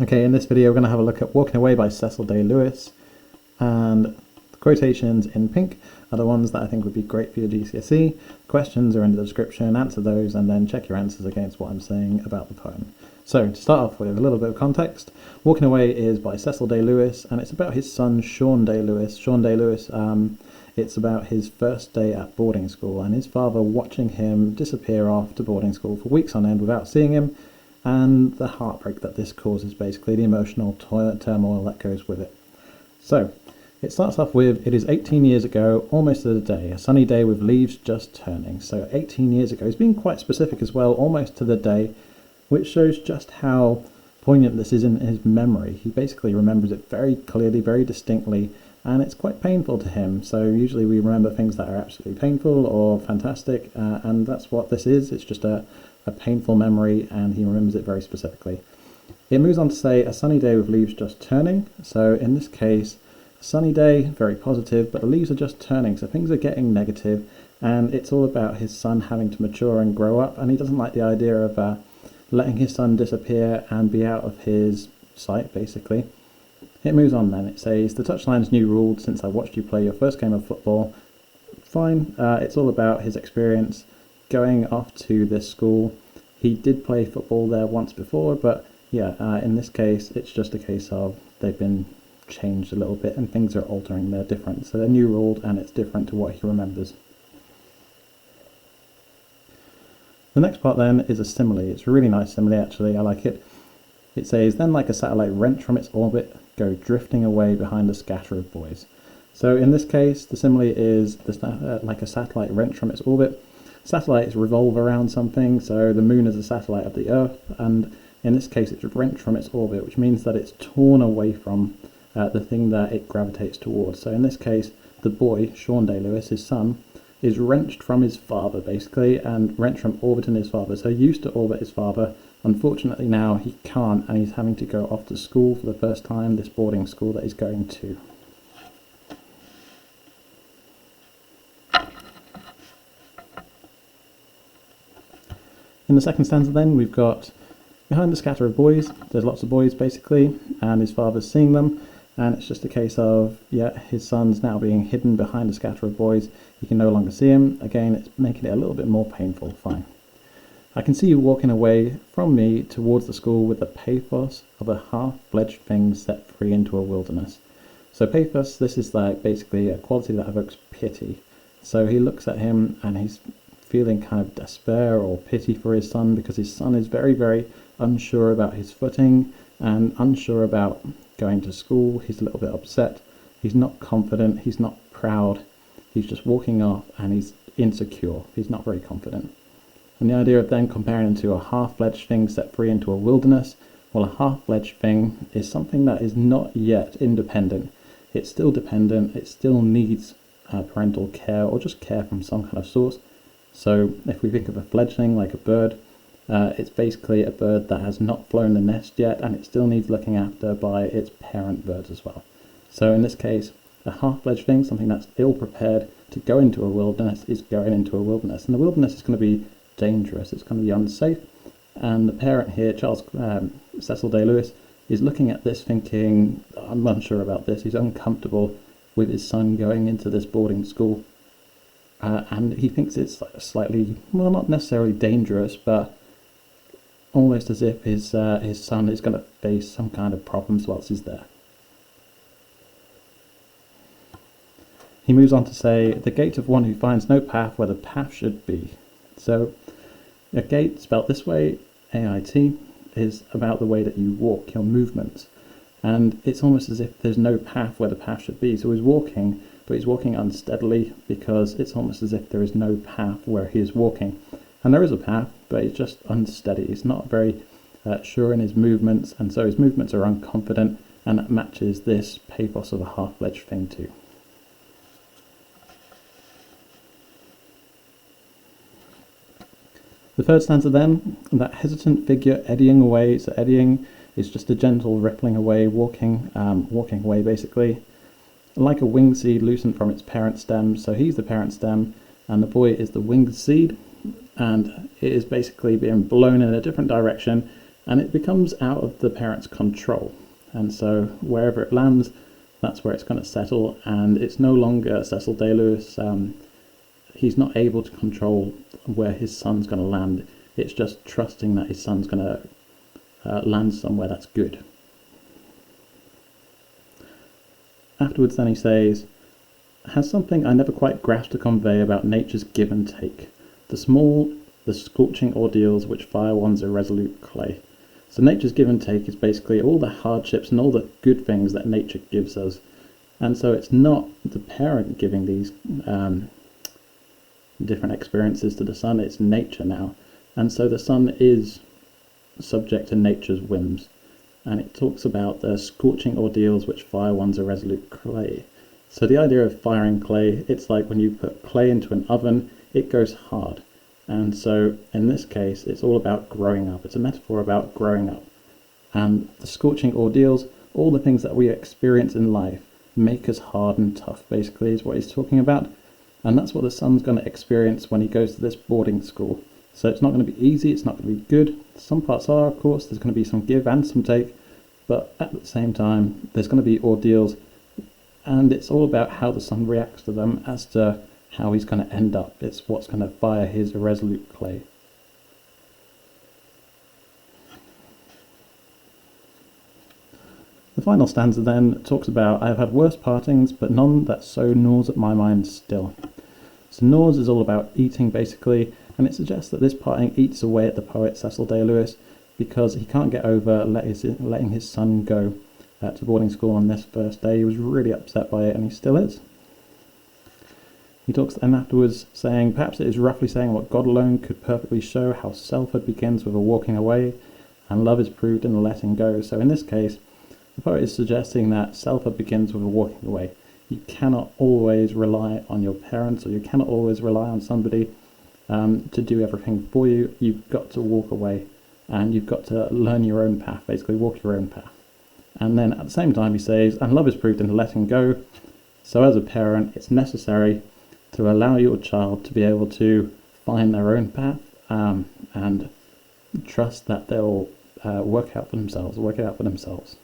Okay, in this video we're going to have a look at Walking Away by Cecil Lewis, and the quotations in pink are the ones that I think would be great for your GCSE. Questions are in the description, answer those and then check your answers against what I'm saying about the poem. So to start off with a little bit of context, Walking Away is by Cecil Lewis and it's about his son Sean Lewis. Sean Lewis, it's about his first day at boarding school and his father watching him disappear off to boarding school for weeks on end without seeing him, and the heartbreak that this causes, basically the emotional turmoil that goes with it. So it starts off with, it is 18 years ago, almost to the day, a sunny day with leaves just turning. So 18 years ago, he's being quite specific as well, almost to the day, which shows just how poignant this is in his memory. He basically remembers it very clearly, very distinctly, and it's quite painful to him. So usually we remember things that are absolutely painful or fantastic, and that's what this is. It's just a painful memory, and he remembers it very specifically. It moves on to say, a sunny day with leaves just turning. So in this case, a sunny day, very positive, but the leaves are just turning, so things are getting negative, and it's all about his son having to mature and grow up, and he doesn't like the idea of letting his son disappear and be out of his sight, basically. It moves on then. It says, the touchline's new ruled since I watched you play your first game of football. Fine. It's all about his experience going off to this school. He did play football there once before, but yeah, in this case, it's just a case of they've been changed a little bit and things are altering, they're different. So they're new ruled and it's different to what he remembers. The next part then is a simile. It's a really nice simile actually, I like it. It says, then like a satellite wrenched from its orbit, go drifting away behind a scatter of boys. So in this case, the simile is like a satellite wrenched from its orbit. Satellites revolve around something, so the moon is a satellite of the Earth, and in this case it's wrenched from its orbit, which means that it's torn away from the thing that it gravitates towards. So in this case, the boy, Sean Lewis, his son, is wrenched from his father, basically, and wrenched from orbiting his father. So he used to orbit his father. Unfortunately now he can't, and he's having to go off to school for the first time, this boarding school that he's going to. In the second stanza then, we've got, behind the scatter of boys, there's lots of boys basically, and his father's seeing them, and it's just a case of, yeah, his son's now being hidden behind a scatter of boys, he can no longer see him. Again, it's making it a little bit more painful. Fine. I can see you walking away from me towards the school with the pathos of a half-fledged thing set free into a wilderness. So pathos, this is like basically a quality that evokes pity. So he looks at him and he's feeling kind of despair or pity for his son, because his son is very, very unsure about his footing and unsure about going to school. He's a little bit upset. He's not confident. He's not proud. He's just walking off and he's insecure. He's not very confident. And the idea of then comparing him to a half-fledged thing set free into a wilderness, well, a half-fledged thing is something that is not yet independent. It's still dependent. It still needs parental care or just care from some kind of source. So if we think of a fledgling like a bird, it's basically a bird that has not flown the nest yet, and it still needs looking after by its parent birds as well. So in this case, a half-fledged thing, something that's ill-prepared to go into a wilderness, is going into a wilderness. And the wilderness is going to be dangerous, it's going to be unsafe. And the parent here, Cecil Lewis, is looking at this thinking, I'm unsure about this. He's uncomfortable with his son going into this boarding school. And he thinks it's slightly, well, not necessarily dangerous, but almost as if his son is going to face some kind of problems whilst he's there. He moves on to say, the gait of one who finds no path where the path should be. So a gait, spelled this way, A-I-T, is about the way that you walk, your movements. And it's almost as if there's no path where the path should be. So he's walking, but he's walking unsteadily, because it's almost as if there is no path where he is walking. And there is a path, but it's just unsteady. He's not very sure in his movements, and so his movements are unconfident, and that matches this pathos of a half-fledged thing too. The third stanza then, that hesitant figure eddying away. So eddying is just a gentle rippling away, walking away basically. Like a winged seed loosened from its parent stem. So he's the parent stem and the boy is the winged seed, and it is basically being blown in a different direction and it becomes out of the parent's control. And so wherever it lands, that's where it's going to settle, and it's no longer Cecil Day-Lewis. He's not able to control where his son's going to land. It's just trusting that his son's going to land somewhere that's good. Afterwards then he says, has something I never quite grasped to convey about nature's give and take. The small, the scorching ordeals which fire one's irresolute clay. So nature's give and take is basically all the hardships and all the good things that nature gives us. And so it's not the parent giving these different experiences to the son, it's nature now. And so the son is subject to nature's whims. And it talks about the scorching ordeals which fire one's irresolute clay. So the idea of firing clay, it's like when you put clay into an oven, it goes hard. And so in this case, it's all about growing up. It's a metaphor about growing up. And the scorching ordeals, all the things that we experience in life, make us hard and tough, basically, is what he's talking about. And that's what the son's going to experience when he goes to this boarding school. So it's not going to be easy, it's not going to be good. Some parts are, of course, there's going to be some give and some take. But at the same time, there's going to be ordeals. And it's all about how the son reacts to them as to how he's going to end up. It's what's going to fire his irresolute clay. The final stanza then talks about, I have had worse partings, but none that so gnaws at my mind still. So gnaws is all about eating, basically, and it suggests that this parting eats away at the poet Cecil Day-Lewis because he can't get over letting his son go to boarding school on this first day. He was really upset by it, and he still is. He talks then afterwards saying, perhaps it is roughly saying what God alone could perfectly show, how selfhood begins with a walking away, and love is proved in the letting go. So in this case, the poet is suggesting that selfhood begins with a walking away. You cannot always rely on your parents, or you cannot always rely on somebody to do everything for you. You've got to walk away, and you've got to learn your own path, basically walk your own path. And then at the same time he says, and love is proved in letting go. So as a parent, it's necessary to allow your child to be able to find their own path and trust that they'll work it out for themselves.